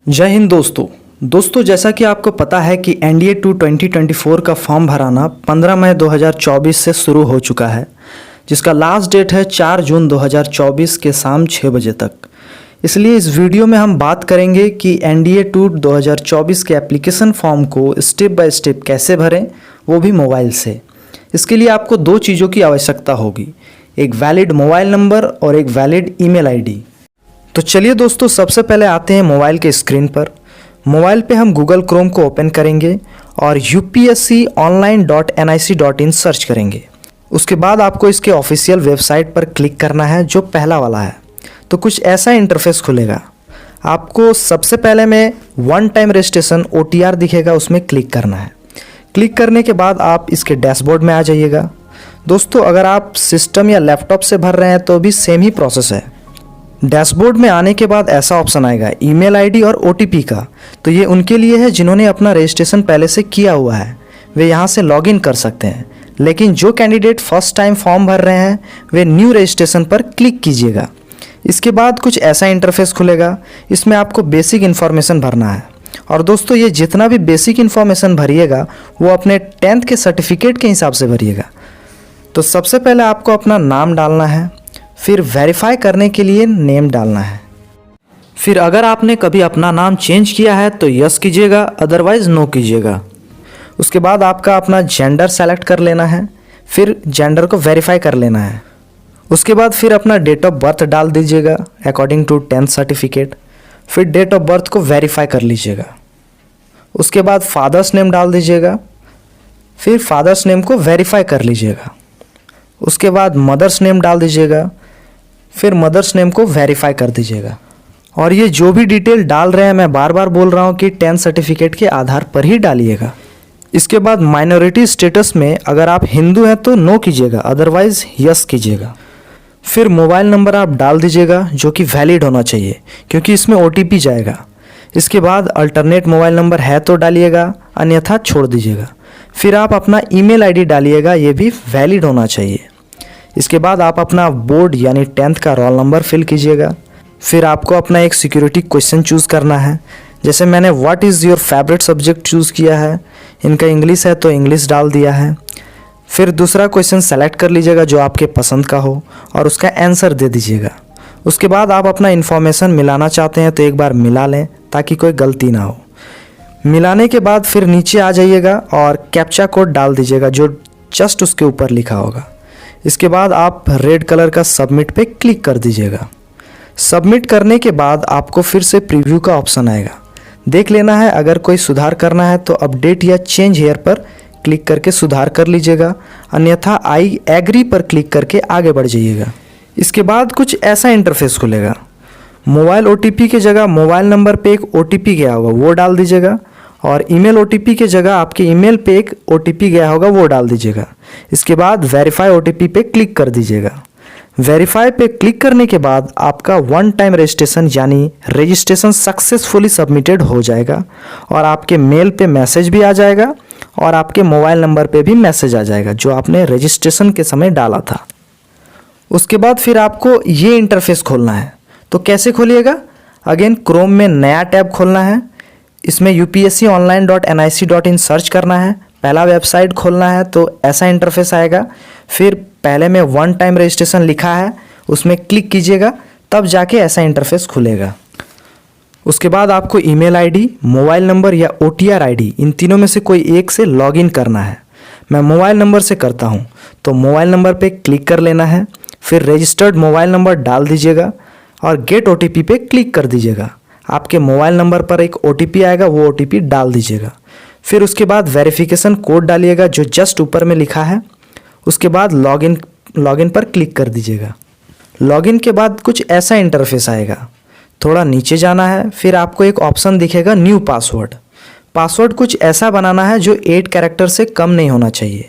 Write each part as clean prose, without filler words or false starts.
जय हिंद दोस्तों जैसा कि आपको पता है कि एनडीए 2 2024 का फॉर्म भराना 15 मई 2024 से शुरू हो चुका है, जिसका लास्ट डेट है 4 जून 2024 के शाम 6 बजे तक। इसलिए इस वीडियो में हम बात करेंगे कि एनडीए 2 2024 के एप्लीकेशन फॉर्म को स्टेप बाय स्टेप कैसे भरें, वो भी मोबाइल से। इसके लिए आपको दो चीज़ों की आवश्यकता होगी, एक वैलिड मोबाइल नंबर और एक वैलिड ईमेल आईडी। तो चलिए दोस्तों, सबसे पहले आते हैं मोबाइल के स्क्रीन पर। मोबाइल पे हम गूगल क्रोम को ओपन करेंगे और upsconline.nic.in सर्च करेंगे। उसके बाद आपको इसके ऑफिशियल वेबसाइट पर क्लिक करना है, जो पहला वाला है। तो कुछ ऐसा इंटरफेस खुलेगा। आपको सबसे पहले में वन टाइम रजिस्ट्रेशन OTR दिखेगा, उसमें क्लिक करना है। क्लिक करने के बाद आप इसके डैशबोर्ड में आ जाइएगा। दोस्तों, अगर आप सिस्टम या लैपटॉप से भर रहे हैं तो भी सेम ही प्रोसेस है। डैशबोर्ड में आने के बाद ऐसा ऑप्शन आएगा ईमेल आईडी और OTP का। तो ये उनके लिए है जिन्होंने अपना रजिस्ट्रेशन पहले से किया हुआ है, वे यहाँ से लॉगिन कर सकते हैं। लेकिन जो कैंडिडेट फर्स्ट टाइम फॉर्म भर रहे हैं वे न्यू रजिस्ट्रेशन पर क्लिक कीजिएगा। इसके बाद कुछ ऐसा इंटरफेस खुलेगा। इसमें आपको बेसिक इन्फॉर्मेशन भरना है। और दोस्तों, ये जितना भी बेसिक इन्फॉर्मेशन भरिएगा वो अपने 10th के सर्टिफिकेट के हिसाब से भरिएगा। तो सबसे पहले आपको अपना नाम डालना है, फिर वेरीफाई करने के लिए नेम डालना है। फिर अगर आपने कभी अपना नाम चेंज किया है तो यस कीजिएगा, अदरवाइज नो कीजिएगा। उसके बाद आपका अपना जेंडर सेलेक्ट कर लेना है, फिर जेंडर को वेरीफाई कर लेना है। उसके बाद फिर अपना डेट ऑफ बर्थ डाल दीजिएगा अकॉर्डिंग टू 10th सर्टिफिकेट। फिर डेट ऑफ बर्थ को वेरीफाई कर लीजिएगा। उसके बाद फादर्स नेम डाल दीजिएगा, फिर फादर्स नेम को वेरीफाई कर लीजिएगा। उसके बाद मदर्स नेम डाल दीजिएगा, फिर मदर्स नेम को वेरीफाई कर दीजिएगा। और ये जो भी डिटेल डाल रहे हैं, मैं बार बार बोल रहा हूँ कि 10th सर्टिफिकेट के आधार पर ही डालिएगा। इसके बाद माइनॉरिटी स्टेटस में अगर आप हिंदू हैं तो नो कीजिएगा, अदरवाइज यस कीजिएगा। फिर मोबाइल नंबर आप डाल दीजिएगा जो कि वैलिड होना चाहिए, क्योंकि इसमें OTP जाएगा। इसके बाद अल्टरनेट मोबाइल नंबर है तो डालिएगा, अन्यथा छोड़ दीजिएगा। फिर आप अपना ईमेल आईडी डालिएगा, ये भी वैलिड होना चाहिए। इसके बाद आप अपना बोर्ड यानी 10th का रोल नंबर फिल कीजिएगा। फिर आपको अपना एक सिक्योरिटी क्वेश्चन चूज़ करना है। जैसे मैंने what is your favourite subject choose किया है, इनका इंग्लिश है तो इंग्लिश डाल दिया है। फिर दूसरा क्वेश्चन सेलेक्ट कर लीजिएगा जो आपके पसंद का हो और उसका आंसर दे दीजिएगा। उसके बाद आप अपना इन्फॉर्मेशन मिलाना चाहते हैं तो एक बार मिला लें ताकि कोई गलती ना हो। मिलाने के बाद फिर नीचे आ जाइएगा और कैप्चा कोड डाल दीजिएगा जो जस्ट उसके ऊपर लिखा होगा। इसके बाद आप रेड कलर का सबमिट पे क्लिक कर दीजिएगा। सबमिट करने के बाद आपको फिर से प्रीव्यू का ऑप्शन आएगा। देख लेना है, अगर कोई सुधार करना है तो अपडेट या चेंज हेयर पर क्लिक करके सुधार कर लीजिएगा, अन्यथा आई एग्री पर क्लिक करके आगे बढ़ जाइएगा। इसके बाद कुछ ऐसा इंटरफेस खुलेगा। मोबाइल OTP की जगह मोबाइल नंबर पे एक OTP गया होगा, वो डाल दीजिएगा। और ईमेल OTP की जगह आपके ईमेल पे एक OTP गया होगा, वो डाल दीजिएगा। इसके बाद वेरीफाई OTP पे क्लिक कर दीजिएगा। वेरीफाई पे क्लिक करने के बाद आपका वन टाइम रजिस्ट्रेशन यानी रजिस्ट्रेशन सक्सेसफुली सबमिटेड हो जाएगा और आपके मेल पे मैसेज भी आ जाएगा और आपके मोबाइल नंबर पे भी मैसेज आ जाएगा जो आपने रजिस्ट्रेशन के समय डाला था। उसके बाद फिर आपको ये इंटरफेस खोलना है। तो कैसे खोलिएगा? अगेन क्रोम में नया टैब खोलना है। इसमें upsconline.nic.in सर्च करना है। पहला वेबसाइट खोलना है तो ऐसा इंटरफेस आएगा। फिर पहले में वन टाइम रजिस्ट्रेशन लिखा है, उसमें क्लिक कीजिएगा, तब जाके ऐसा इंटरफेस खुलेगा। उसके बाद आपको ईमेल आईडी, मोबाइल नंबर या OTR आईडी, इन तीनों में से कोई एक से लॉगिन करना है। मैं मोबाइल नंबर से करता हूँ तो मोबाइल नंबर पे क्लिक कर लेना है। फिर रजिस्टर्ड मोबाइल नंबर डाल दीजिएगा और गेट OTP पे क्लिक कर दीजिएगा। आपके मोबाइल नंबर पर एक OTP आएगा, वो OTP डाल दीजिएगा। फिर उसके बाद वेरिफिकेशन कोड डालिएगा जो जस्ट ऊपर में लिखा है। उसके बाद लॉगिन पर क्लिक कर दीजिएगा। लॉगिन के बाद कुछ ऐसा इंटरफेस आएगा। थोड़ा नीचे जाना है, फिर आपको एक ऑप्शन दिखेगा न्यू पासवर्ड। पासवर्ड कुछ ऐसा बनाना है जो 8 कैरेक्टर से कम नहीं होना चाहिए,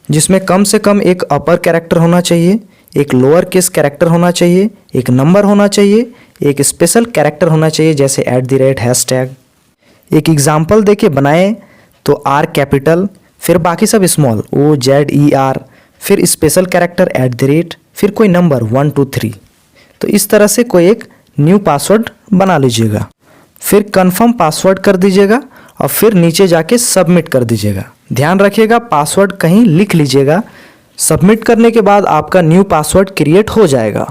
जिसमें कम से कम एक अपर कैरेक्टर होना चाहिए, एक लोअर केस कैरेक्टर होना चाहिए, एक नंबर होना चाहिए, एक स्पेशल कैरेक्टर होना चाहिए जैसे ##। एक एग्जाम्पल देके बनाएं तो R कैपिटल, फिर बाकी सब स्मॉल OZER, फिर स्पेशल कैरेक्टर @, फिर कोई नंबर 1 2 3। तो इस तरह से कोई एक न्यू पासवर्ड बना लीजिएगा। फिर कंफर्म पासवर्ड कर दीजिएगा और फिर नीचे जाके सबमिट कर दीजिएगा। ध्यान रखिएगा पासवर्ड कहीं लिख लीजिएगा। सबमिट करने के बाद आपका न्यू पासवर्ड क्रिएट हो जाएगा।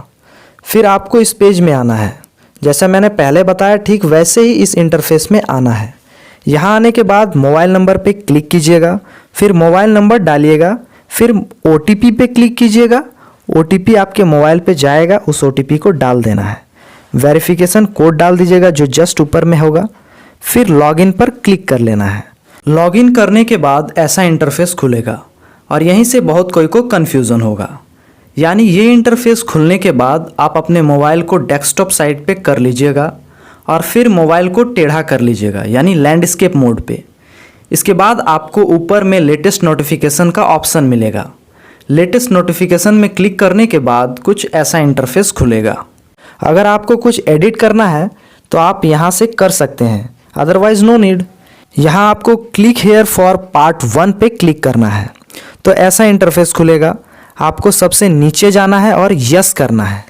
फिर आपको इस पेज में आना है। जैसा मैंने पहले बताया ठीक वैसे ही इस इंटरफेस में आना है। यहाँ आने के बाद मोबाइल नंबर पे क्लिक कीजिएगा, फिर मोबाइल नंबर डालिएगा, फिर OTP पे क्लिक कीजिएगा। OTP आपके मोबाइल पे जाएगा, उस OTP को डाल देना है। वेरिफिकेशन कोड डाल दीजिएगा जो जस्ट ऊपर में होगा, फिर लॉगिन पर क्लिक कर लेना है। लॉगिन करने के बाद ऐसा इंटरफेस खुलेगा और यहीं से बहुत कोई को कन्फ्यूज़न होगा। यानी ये इंटरफेस खुलने के बाद आप अपने मोबाइल को डेस्कटॉप साइड पे कर लीजिएगा और फिर मोबाइल को टेढ़ा कर लीजिएगा यानी लैंडस्केप मोड पे। इसके बाद आपको ऊपर में लेटेस्ट नोटिफिकेशन का ऑप्शन मिलेगा। लेटेस्ट नोटिफिकेशन में क्लिक करने के बाद कुछ ऐसा इंटरफेस खुलेगा। अगर आपको कुछ एडिट करना है तो आप यहाँ से कर सकते हैं, अदरवाइज नो नीड। यहाँ आपको क्लिक हेयर फॉर पार्ट 1 पे क्लिक करना है तो ऐसा इंटरफेस खुलेगा। आपको सबसे नीचे जाना है और यस करना है।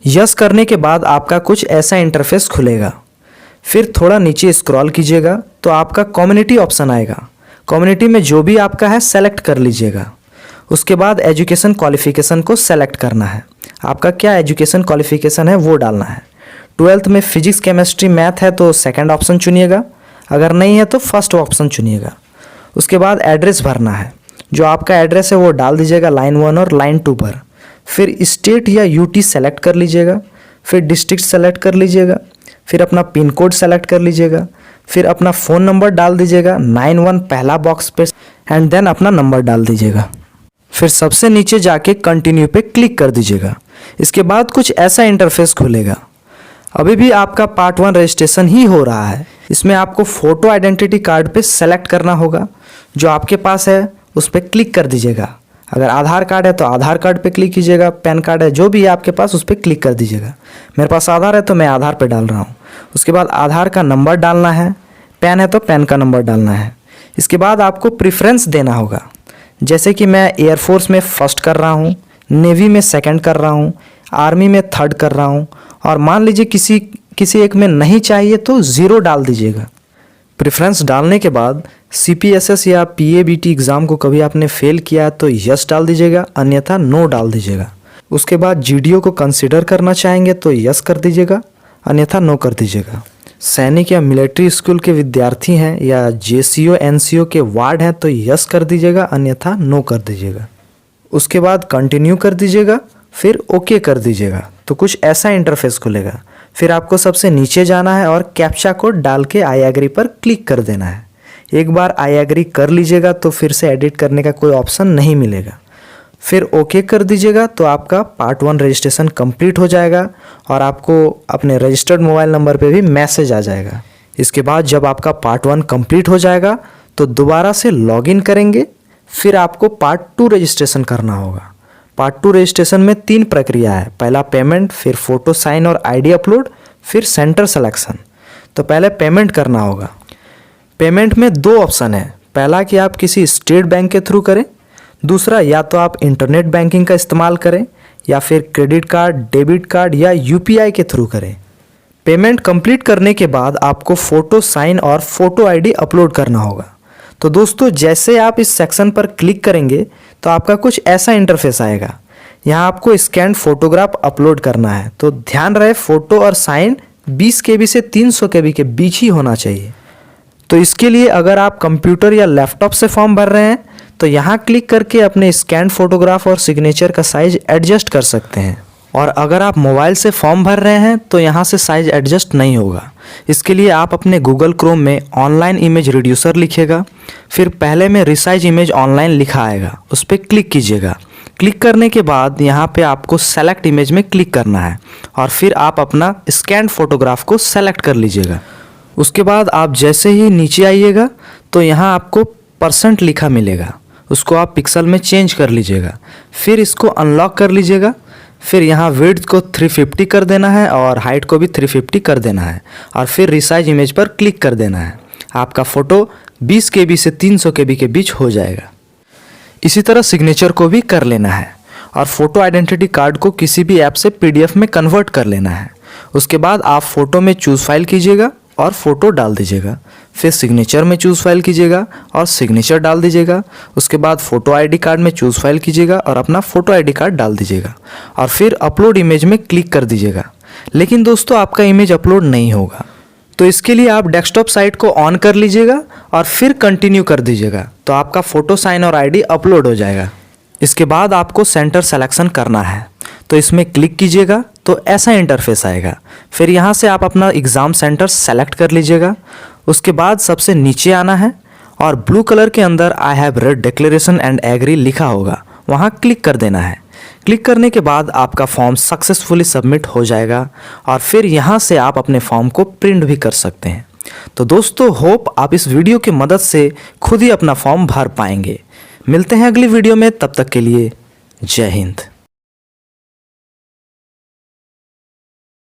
यस करने के बाद आपका कुछ ऐसा इंटरफेस खुलेगा। फिर थोड़ा नीचे स्क्रॉल कीजिएगा तो आपका कम्युनिटी ऑप्शन आएगा। कम्युनिटी में जो भी आपका है सेलेक्ट कर लीजिएगा। उसके बाद एजुकेशन क्वालिफिकेशन को सेलेक्ट करना है। आपका क्या एजुकेशन क्वालिफिकेशन है वो डालना है। 12th में फिजिक्स केमिस्ट्री मैथ है तो सेकंड ऑप्शन चुनिएगा, अगर नहीं है तो फर्स्ट ऑप्शन चुनिएगा। उसके बाद एड्रेस भरना है। जो आपका एड्रेस है वो डाल दीजिएगा लाइन 1 और लाइन 2 पर। फिर स्टेट या UT सेलेक्ट कर लीजिएगा, फिर डिस्ट्रिक्ट सेलेक्ट कर लीजिएगा, फिर अपना पिन कोड सेलेक्ट कर लीजिएगा, फिर अपना फ़ोन नंबर डाल दीजिएगा 91 पहला बॉक्स पे एंड देन अपना नंबर डाल दीजिएगा। फिर सबसे नीचे जाके कंटिन्यू पे क्लिक कर दीजिएगा। इसके बाद कुछ ऐसा इंटरफेस खुलेगा। अभी भी आपका पार्ट 1 रजिस्ट्रेशन ही हो रहा है। इसमें आपको फ़ोटो आइडेंटिटी कार्ड पे सेलेक्ट करना होगा। जो आपके पास है उस पर क्लिक कर दीजिएगा। अगर आधार कार्ड है तो आधार कार्ड पे क्लिक कीजिएगा, पैन कार्ड है जो भी है आपके पास उस पर क्लिक कर दीजिएगा। मेरे पास आधार है तो मैं आधार पे डाल रहा हूँ। उसके बाद आधार का नंबर डालना है, पैन है तो पैन का नंबर डालना है। इसके बाद आपको प्रेफरेंस देना होगा। जैसे कि मैं एयरफोर्स में फर्स्ट कर रहा हूँ, नेवी में सेकंड कर रहा हूँ, आर्मी में थर्ड कर रहा हूँ और मान लीजिए किसी एक में नहीं चाहिए तो 0 डाल दीजिएगा। प्रेफरेंस डालने के बाद CPSS या PABT एग्ज़ाम को कभी आपने फेल किया तो यस डाल दीजिएगा, अन्यथा नो डाल दीजिएगा। उसके बाद GDO को कंसिडर करना चाहेंगे तो यस कर दीजिएगा, अन्यथा नो कर दीजिएगा। सैनिक या मिलिट्री स्कूल के विद्यार्थी हैं या JCO NCO के वार्ड हैं तो यस कर दीजिएगा, अन्यथा नो कर दीजिएगा। उसके बाद कंटिन्यू कर दीजिएगा, फिर ओके कर दीजिएगा तो कुछ ऐसा इंटरफेस खुलेगा। फिर आपको सबसे नीचे जाना है और कैप्चा कोड डाल के आई एग्री पर क्लिक कर देना है। एक बार आई एग्री कर लीजिएगा तो फिर से एडिट करने का कोई ऑप्शन नहीं मिलेगा। फिर ओके कर दीजिएगा तो आपका पार्ट 1 रजिस्ट्रेशन कंप्लीट हो जाएगा और आपको अपने रजिस्टर्ड मोबाइल नंबर पे भी मैसेज आ जाएगा। इसके बाद जब आपका पार्ट 1 कंप्लीट हो जाएगा तो दोबारा से लॉगिन करेंगे। फिर आपको पार्ट 2 रजिस्ट्रेशन करना होगा। पार्ट 2 रजिस्ट्रेशन में 3 प्रक्रिया है। पहला पेमेंट, फिर फ़ोटो साइन और ID अपलोड, फिर सेंटर सिलेक्शन। तो पहले पेमेंट करना होगा। पेमेंट में 2 ऑप्शन है। पहला कि आप किसी स्टेट बैंक के थ्रू करें, दूसरा या तो आप इंटरनेट बैंकिंग का इस्तेमाल करें या फिर क्रेडिट कार्ड, डेबिट कार्ड या UPI के थ्रू करें। पेमेंट कंप्लीट करने के बाद आपको फ़ोटो साइन और फ़ोटो ID अपलोड करना होगा। तो दोस्तों जैसे आप इस सेक्शन पर क्लिक करेंगे तो आपका कुछ ऐसा इंटरफेस आएगा। यहाँ आपको स्कैन फोटोग्राफ अपलोड करना है। तो ध्यान रहे फ़ोटो और साइन 20 KB से 300 KB के बीच ही होना चाहिए। तो इसके लिए अगर आप कंप्यूटर या लैपटॉप से फॉर्म भर रहे हैं तो यहाँ क्लिक करके अपने स्कैन फोटोग्राफ और सिग्नेचर का साइज एडजस्ट कर सकते हैं। और अगर आप मोबाइल से फॉर्म भर रहे हैं तो यहाँ से साइज एडजस्ट नहीं होगा। इसके लिए आप अपने गूगल क्रोम में ऑनलाइन इमेज रिड्यूसर लिखिएगा, फिर पहले में रिसाइज इमेज ऑनलाइन लिखा आएगा, उस पर क्लिक कीजिएगा। क्लिक करने के बाद यहाँ पे आपको सेलेक्ट इमेज में क्लिक करना है और फिर आप अपना स्कैन फोटोग्राफ को सेलेक्ट कर लीजिएगा। उसके बाद आप जैसे ही नीचे आइएगा तो यहाँ आपको % लिखा मिलेगा, उसको आप पिक्सल में चेंज कर लीजिएगा। फिर इसको अनलॉक कर लीजिएगा। फिर यहाँ विड्थ को 350 कर देना है और हाइट को भी 350 कर देना है और फिर रिसाइज इमेज पर क्लिक कर देना है। आपका फ़ोटो 20 KB से 300 KB के बीच हो जाएगा। इसी तरह सिग्नेचर को भी कर लेना है और फ़ोटो आइडेंटिटी कार्ड को किसी भी ऐप से PDF में कन्वर्ट कर लेना है। उसके बाद आप फ़ोटो में चूज़ फाइल कीजिएगा, और फ़ोटो डाल दीजिएगा। फिर सिग्नेचर में चूज़ फाइल कीजिएगा और सिग्नेचर डाल दीजिएगा। उसके बाद फ़ोटो आईडी कार्ड में चूज़ फाइल कीजिएगा और अपना फ़ोटो आईडी कार्ड डाल दीजिएगा और फिर अपलोड इमेज में क्लिक कर दीजिएगा। लेकिन दोस्तों आपका इमेज अपलोड नहीं होगा, तो इसके लिए आप डेस्कटॉप साइट को ऑन कर लीजिएगा और फिर कंटिन्यू कर दीजिएगा, तो आपका फ़ोटो, साइन और आईडी अपलोड हो जाएगा। इसके बाद आपको सेंटर सेलेक्शन करना है, तो इसमें क्लिक कीजिएगा तो ऐसा इंटरफेस आएगा। फिर यहाँ से आप अपना एग्ज़ाम सेंटर सेलेक्ट कर लीजिएगा। उसके बाद सबसे नीचे आना है और ब्लू कलर के अंदर I have read declaration and agree लिखा होगा, वहाँ क्लिक कर देना है। क्लिक करने के बाद आपका फॉर्म सक्सेसफुली सबमिट हो जाएगा और फिर यहाँ से आप अपने फॉर्म को प्रिंट भी कर सकते हैं। तो दोस्तों होप आप इस वीडियो की मदद से खुद ही अपना फॉर्म भर पाएंगे। मिलते हैं अगली वीडियो में, तब तक के लिए जय हिंद।